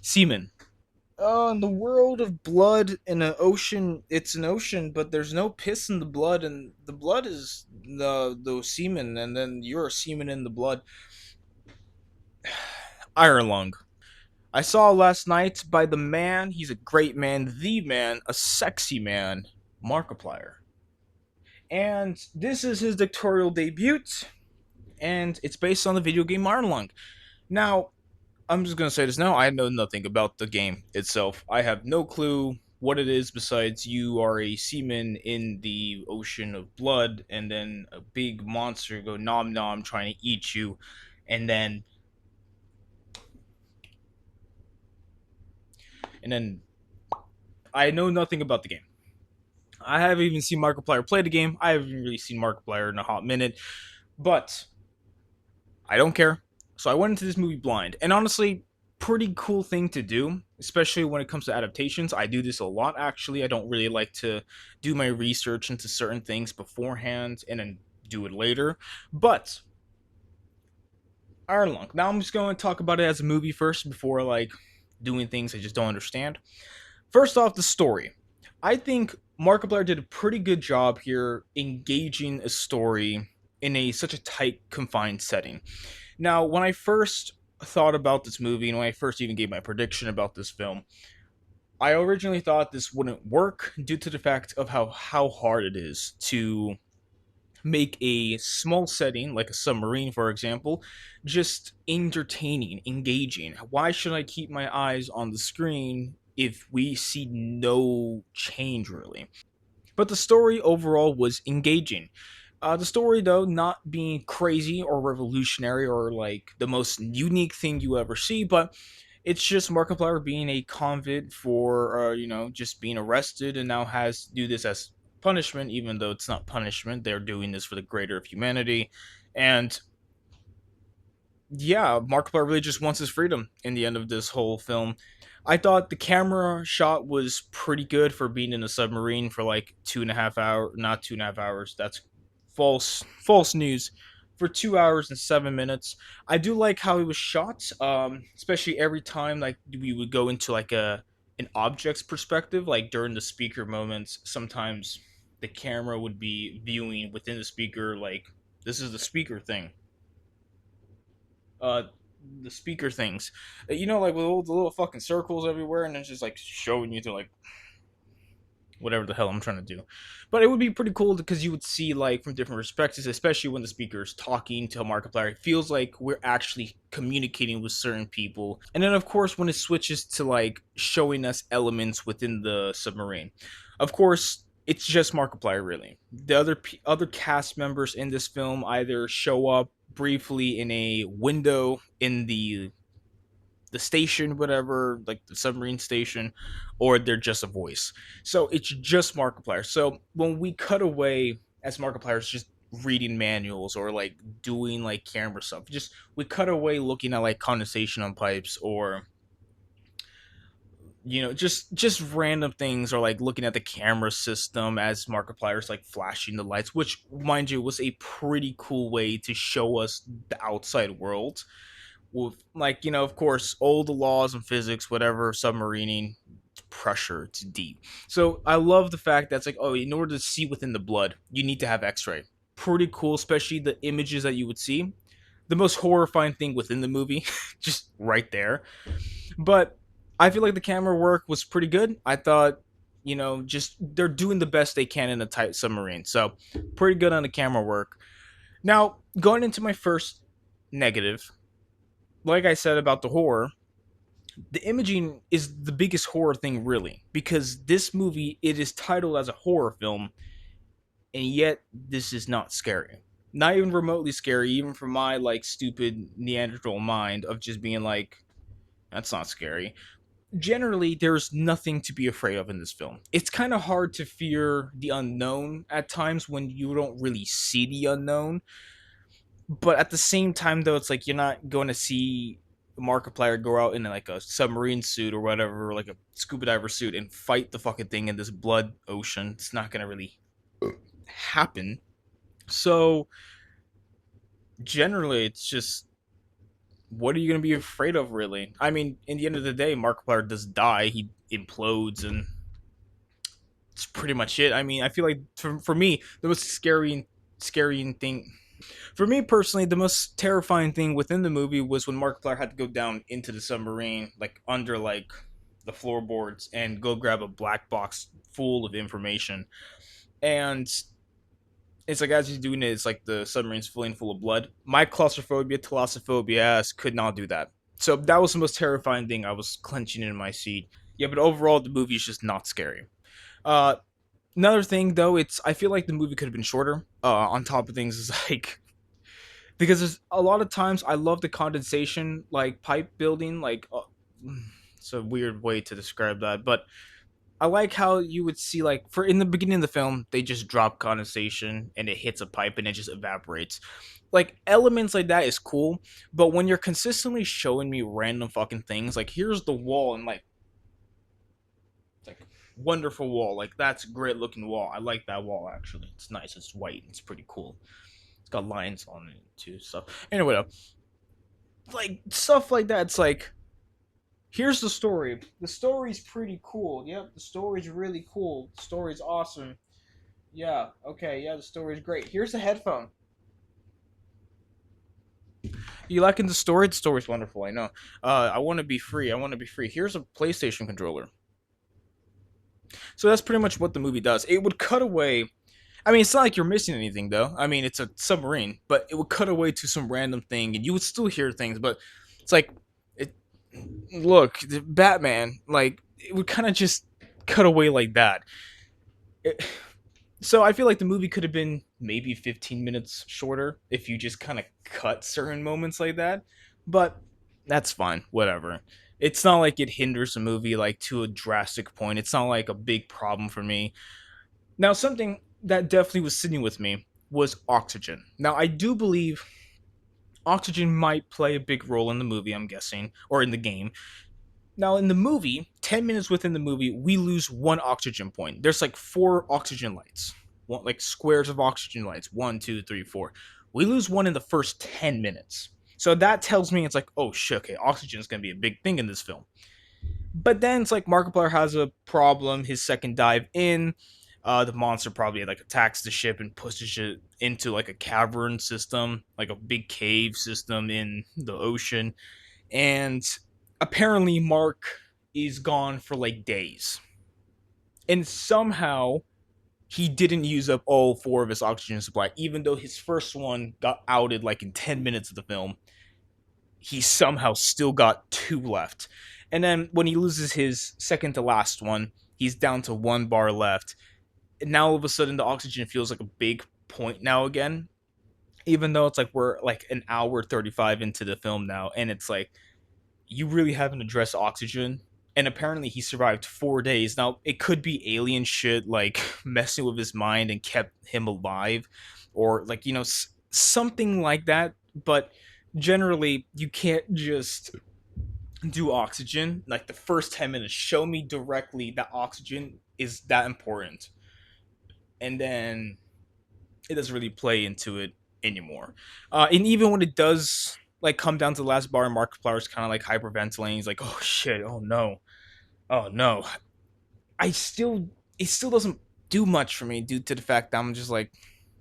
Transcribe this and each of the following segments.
Semen. In the world of blood in an ocean, it's an ocean, but there's no piss in the blood, and the blood is the semen, and then you're a semen in the blood. Iron lung. I saw last night by the man. He's a great man, the man, a sexy man, Markiplier, and this is his directorial debut, and it's based on the video game Iron Lung. Now, I'm just gonna say this now. I know nothing about the game itself. I have no clue what it is besides you are a seaman in the ocean of blood, and then a big monster go nom nom trying to eat you, and then I know nothing about the game. I haven't even seen Markiplier play the game. I haven't really seen Markiplier in a hot minute, but I don't care. So I went into this movie blind, and honestly, pretty cool thing to do, especially when it comes to adaptations. I do this a lot actually. I don't really like to do my research into certain things beforehand and then do it later. But Iron Lung. Now I'm just going to talk about it as a movie first before like doing things I just don't understand. First off, the story. I think Markiplier did a pretty good job here engaging a story in a such a tight confined setting. Now, when I first thought about this movie and when I first even gave my prediction about this film, I originally thought this wouldn't work due to the fact of how hard it is to make a small setting like a submarine, for example, just entertaining, engaging. Why should I keep my eyes on the screen if we see no change really? But the story overall was engaging. The story, though, not being crazy or revolutionary or like the most unique thing you ever see, but it's just Markiplier being a convict for, just being arrested and now has to do this as punishment, even though it's not punishment. They're doing this for the greater of humanity. And yeah, Markiplier really just wants his freedom in the end of this whole film. I thought the camera shot was pretty good for being in a submarine for like 2.5 hours. Not 2.5 hours. That's false news. For 2 hours and 7 minutes, I do like how it was shot. Especially every time like we would go into like an object's perspective, like during the speaker moments. Sometimes the camera would be viewing within the speaker, like this is the speaker thing, uh the speaker things, like with all the little fucking circles everywhere, and it's just like showing you to like whatever the hell I'm trying to do. But it would be pretty cool because you would see like from different perspectives, especially when the speaker is talking to Markiplier. It feels like we're actually communicating with certain people. And then of course when it switches to like showing us elements within the submarine, of course it's just Markiplier really. The other cast members in this film either show up briefly in a window in the station, whatever, like the submarine station, or they're just a voice. So it's just Markiplier. So when we cut away as Markiplier's just reading manuals or like doing like camera stuff, just we cut away looking at like condensation on pipes or just random things or like looking at the camera system as Markiplier's like flashing the lights, which mind you was a pretty cool way to show us the outside world with like of course all the laws and physics, whatever, submarining, pressure to deep. So I love the fact that's like, oh, in order to see within the blood you need to have x-ray. Pretty cool, especially the images that you would see, the most horrifying thing within the movie just right there. But I feel like the camera work was pretty good. I thought, just they're doing the best they can in a tight submarine, so pretty good on the camera work. Now going into my first negative, like I said about the horror, the imaging is the biggest horror thing really, because this movie, it is titled as a horror film, and yet this is not scary. Not even remotely scary, even for my like stupid Neanderthal mind of just being like, that's not scary. Generally, there's nothing to be afraid of in this film. It's kind of hard to fear the unknown at times when you don't really see the unknown, but at the same time though, it's like you're not going to see Markiplier go out in like a submarine suit or whatever, or like a scuba diver suit, and fight the fucking thing in this blood ocean. It's not going to really happen. So generally, it's just what are you gonna be afraid of, really? I mean, in the end of the day, Markiplier does die. He implodes, and it's pretty much it. I mean, I feel like for me, the most scary thing for me personally, the most terrifying thing within the movie was when Markiplier had to go down into the submarine, like under like the floorboards, and go grab a black box full of information. And it's like as he's doing it, it's like the submarine's filling full of blood. My claustrophobia, thalassophobia ass could not do that. So that was the most terrifying thing. I was clenching in my seat. Yeah, but overall, the movie is just not scary. Uh, Another thing though, it's I feel like the movie could have been shorter. On top of things, is like because there's a lot of times I love the condensation like pipe building. It's a weird way to describe that, but I like how you would see like for in the beginning of the film they just drop condensation and it hits a pipe and it just evaporates. Like elements like that is cool, but when you're consistently showing me random fucking things, like here's the wall and like it's like wonderful wall, like that's a great looking wall. I like that wall actually. It's nice. It's white. It's pretty cool. It's got lines on it too. So anyway, like stuff like that. It's like here's the story. The story's pretty cool. Yep, the story's really cool. The story's awesome. Yeah, okay, yeah, the story's great. Here's the headphone. You liking the story? The story's wonderful, I know. I want to be free. I want to be free. Here's a PlayStation controller. So that's pretty much what the movie does. It would cut away. I mean, it's not like you're missing anything, though. I mean, it's a submarine, but it would cut away to some random thing, and you would still hear things, but it's like, it. Look, Batman, like, it would kind of just cut away like that. It, so I feel like the movie could have been maybe 15 minutes shorter if you just kind of cut certain moments like that. But that's fine, whatever. It's not like it hinders the movie like to a drastic point. It's not like a big problem for me. Now something that definitely was sitting with me was oxygen. Now I do believe oxygen might play a big role in the movie, I'm guessing, or in the game. Now, in the movie, 10 minutes within the movie, we lose one oxygen point. There's like four oxygen lights, like squares of oxygen lights. One, two, three, four. We lose one in the first 10 minutes. So that tells me it's like, oh shit, okay, oxygen is going to be a big thing in this film. But then it's like Markiplier has a problem. His second dive in, the monster probably like attacks the ship and pushes it into like a cavern system, like a big cave system in the ocean, and apparently Mark is gone for like days. And somehow he didn't use up all four of his oxygen supply, even though his first one got outed like in 10 minutes of the film. He somehow still got two left. And then when he loses his second to last one, he's down to one bar left. And now all of a sudden the oxygen feels like a big point now again. Even though it's like we're like an hour 35 into the film now, and it's like you really haven't addressed oxygen. And apparently he survived 4 days. Now it could be alien shit like messing with his mind and kept him alive, or like something like that. But generally, you can't just do oxygen like the first 10 minutes. Show me directly that oxygen is that important, and then it doesn't really play into it anymore. And even when it does like come down to the last bar, Markiplier's kind of like hyperventilating. He's like, "Oh shit! Oh no! Oh no!" I still, it still doesn't do much for me due to the fact that I'm just like,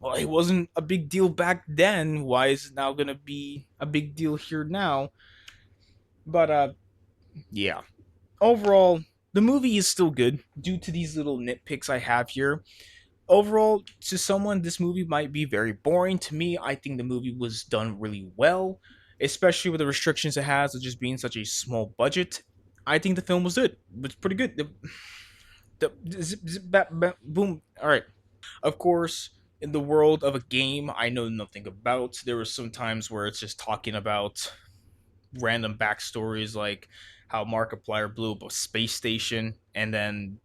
well, it wasn't a big deal back then. Why is it now gonna be a big deal here now? But yeah. Overall, the movie is still good due to these little nitpicks I have here. Overall, to someone, this movie might be very boring. To me, I think the movie was done really well, especially with the restrictions it has of just being such a small budget. I think the film was good. It was pretty good. Boom. All right. Of course, in the world of a game I know nothing about, there were some times where it's just talking about random backstories, like how Markiplier blew up a space station and then,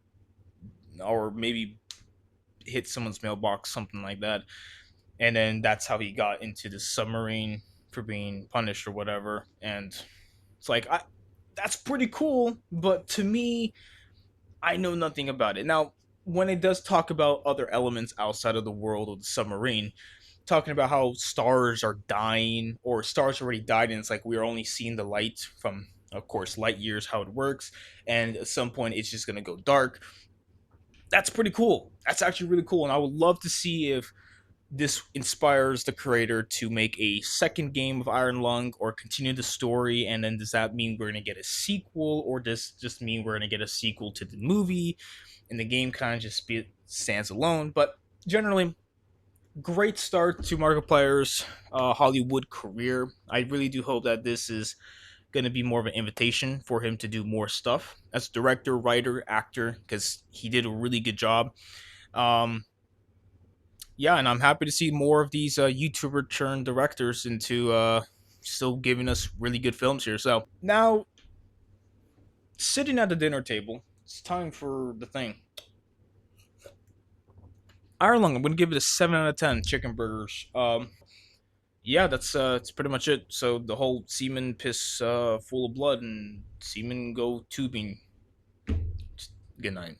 or maybe hit someone's mailbox, something like that, and then that's how he got into the submarine for being punished or whatever. And it's like that's pretty cool, but to me, I know nothing about it. Now, when it does talk about other elements outside of the world of the submarine, talking about how stars are dying or stars already died, and it's like we're only seeing the light from, of course, light years, how it works, and at some point it's just gonna go dark. That's pretty cool. That's actually really cool, and I would love to see if this inspires the creator to make a second game of Iron Lung or continue the story. And then does that mean we're gonna get a sequel, or does just mean we're gonna get a sequel to the movie, and the game kind of just stands alone? But generally, great start to Markiplier's Hollywood career. I really do hope that this is going to be more of an invitation for him to do more stuff as director, writer, actor, because he did a really good job. Um, yeah, and I'm happy to see more of these YouTuber turned directors into still giving us really good films here. So now, sitting at the dinner table, it's time for the thing. Iron Lung, I'm gonna give it a 7 out of 10. Chicken burgers. Yeah, that's pretty much it. So the whole semen piss full of blood and semen go tubing. Good night.